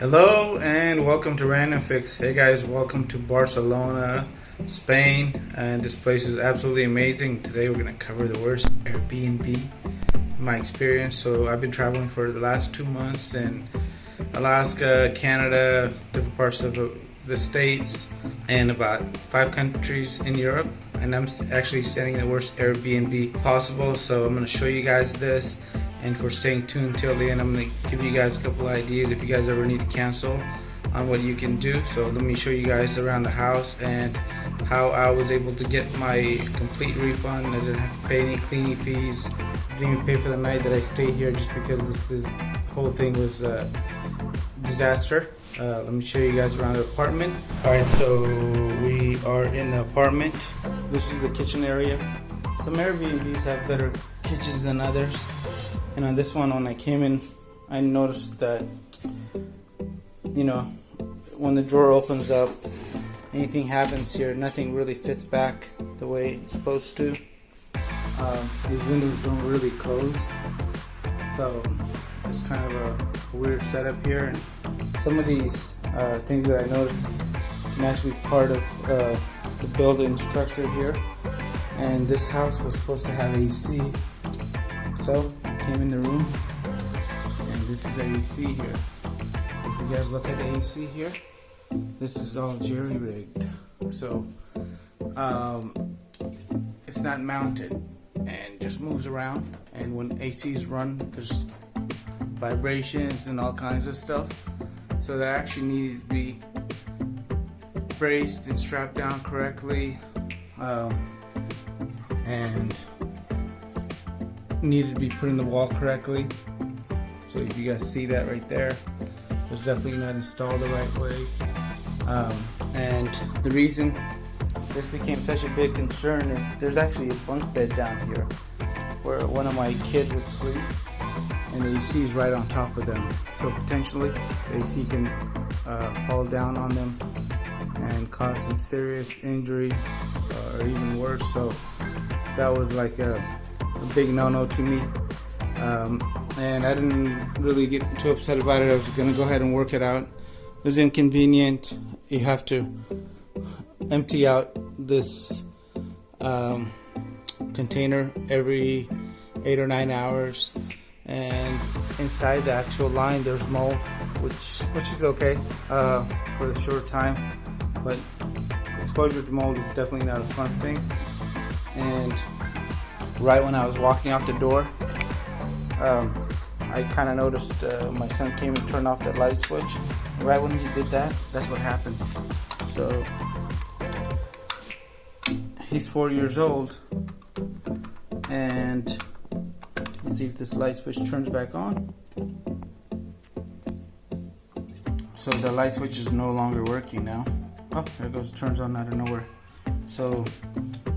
Hello and welcome to Random Fix. Hey guys, welcome to Barcelona, Spain, and this place is absolutely amazing. Today we're going to cover the worst Airbnb in my experience. So I've been traveling for the last 2 months in Alaska, Canada, different parts of the States, and about 5 countries in Europe, and I'm actually staying the worst Airbnb possible. So I'm going to show you guys this. And for staying tuned till the end, I'm going to give you guys a couple ideas if you guys ever need to cancel on what you can do. So let me show you guys around the house and how I was able to get my complete refund. I didn't have to pay any cleaning fees. I didn't even pay for the night that I stayed here just because this whole thing was a disaster. Let me show you guys around the apartment. Alright, so we are in the apartment. This is the kitchen area. Some Airbnbs have better kitchens than others. And on this one, when I came in, I noticed that, when the drawer opens up, anything happens here, nothing really fits back the way it's supposed to. These windows don't really close, so it's kind of a weird setup here. And some of these things that I noticed can actually be part of the building structure here. And this house was supposed to have AC, so came in the room, and this is the AC here. If you guys look at the AC here, this is all jerry-rigged, so it's not mounted and just moves around. And when ACs run, there's vibrations and all kinds of stuff, so that actually needed to be braced and strapped down correctly, and needed to be put in the wall correctly. So if you guys see that right there, it was definitely not installed the right way. And the reason this became such a big concern is there's actually a bunk bed down here where one of my kids would sleep, and the AC is right on top of them, so potentially the AC can fall down on them and cause some serious injury or even worse. So that was like a big no-no to me, and I didn't really get too upset about it. I was gonna go ahead and work it out. It was inconvenient. You have to empty out this container every 8 or 9 hours, and inside the actual line there's mold, which is okay for the short time, but exposure to mold is definitely not a fun thing. And right when I was walking out the door, I kind of noticed my son came and turned off that light switch. Right when he did that, that's what happened. So he's 4 years old, and let's see if this light switch turns back on. So the light switch is no longer working now. Oh, there it goes, it turns on out of nowhere. So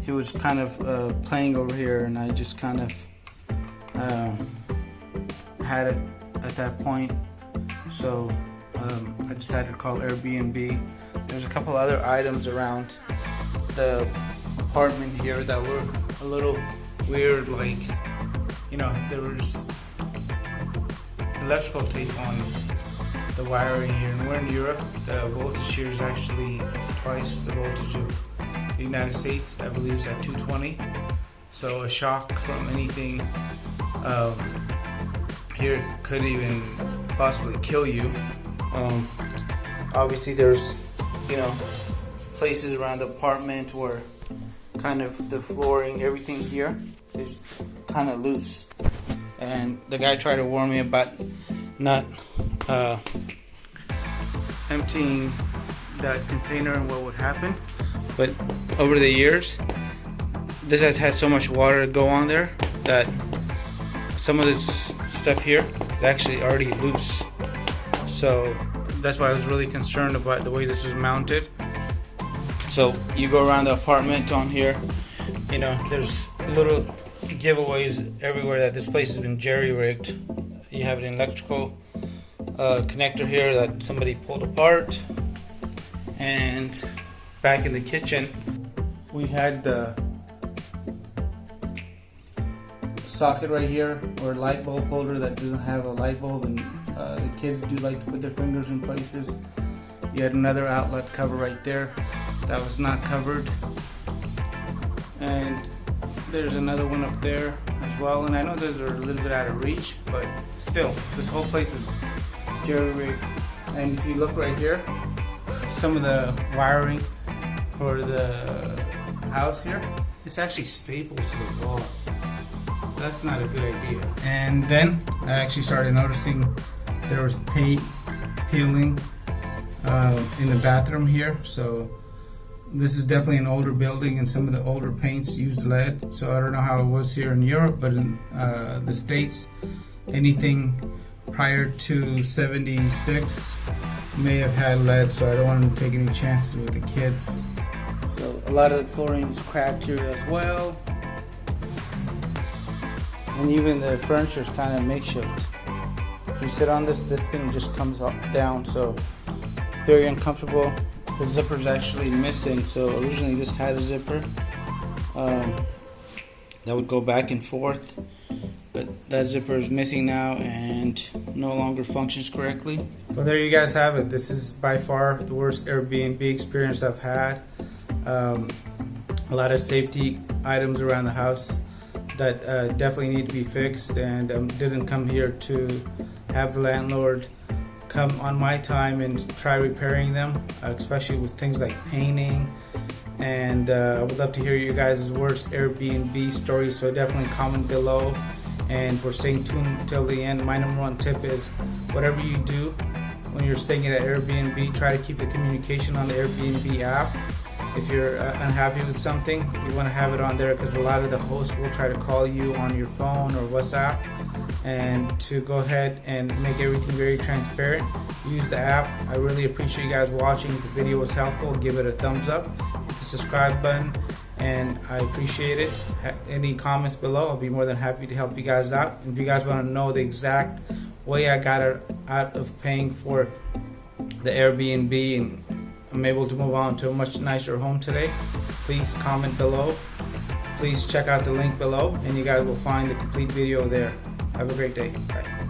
he was kind of playing over here, and I just kind of had it at that point. So I decided to call Airbnb. There's a couple other items around the apartment here that were a little weird, like, there was electrical tape on the wiring here, and we're in Europe. The voltage here is actually twice the voltage of the United States. I believe is at 220. So a shock from anything here could even possibly kill you. Obviously there's places around the apartment where kind of the flooring, everything here is kind of loose, and the guy tried to warn me about not emptying that container and what would happen. But over the years, this has had so much water go on there that some of this stuff here is actually already loose. So that's why I was really concerned about the way this was mounted. So you go around the apartment on here, there's little giveaways everywhere that this place has been jerry-rigged. You have an electrical connector here that somebody pulled apart, and back in the kitchen we had the socket right here, or light bulb holder that doesn't have a light bulb, and The kids do like to put their fingers in places. You had another outlet cover right there that was not covered, and there's another one up there as well. And I know those are a little bit out of reach, but still, this whole place is jerry-rigged. And if you look right here, some of the wiring for the house here, it's actually stapled to the wall. That's not a good idea. And then I actually started noticing there was paint peeling in the bathroom here. So this is definitely an older building, and some of the older paints use lead. So I don't know how it was here in Europe, but in the States, anything prior to 76 may have had lead, so I don't want to take any chances with the kids. So a lot of the flooring is cracked here as well, and even the furniture is kind of makeshift. If you sit on this thing just comes up down, so very uncomfortable. The zipper is actually missing, so originally this had a zipper that would go back and forth, but that zipper is missing now and no longer functions correctly. Well, there you guys have it. This is by far the worst Airbnb experience I've had. A lot of safety items around the house that definitely need to be fixed, and didn't come here to have the landlord come on my time and try repairing them, especially with things like painting. And I would love to hear you guys' worst Airbnb stories, so definitely comment below. And for staying tuned till the end, my number one tip is whatever you do when you're staying at Airbnb, try to keep the communication on the Airbnb app. If you're unhappy with something, you want to have it on there, because a lot of the hosts will try to call you on your phone or WhatsApp. And to go ahead and make everything very transparent, use the app. I really appreciate you guys watching. If the video was helpful, give it a thumbs up, hit the subscribe button, and I appreciate it. Any comments below, I'll be more than happy to help you guys out. If you guys want to know the exact way I got out of paying for the Airbnb and I'm able to move on to a much nicer home today, please comment below. Please check out the link below, and you guys will find the complete video there. Have a great day. Bye.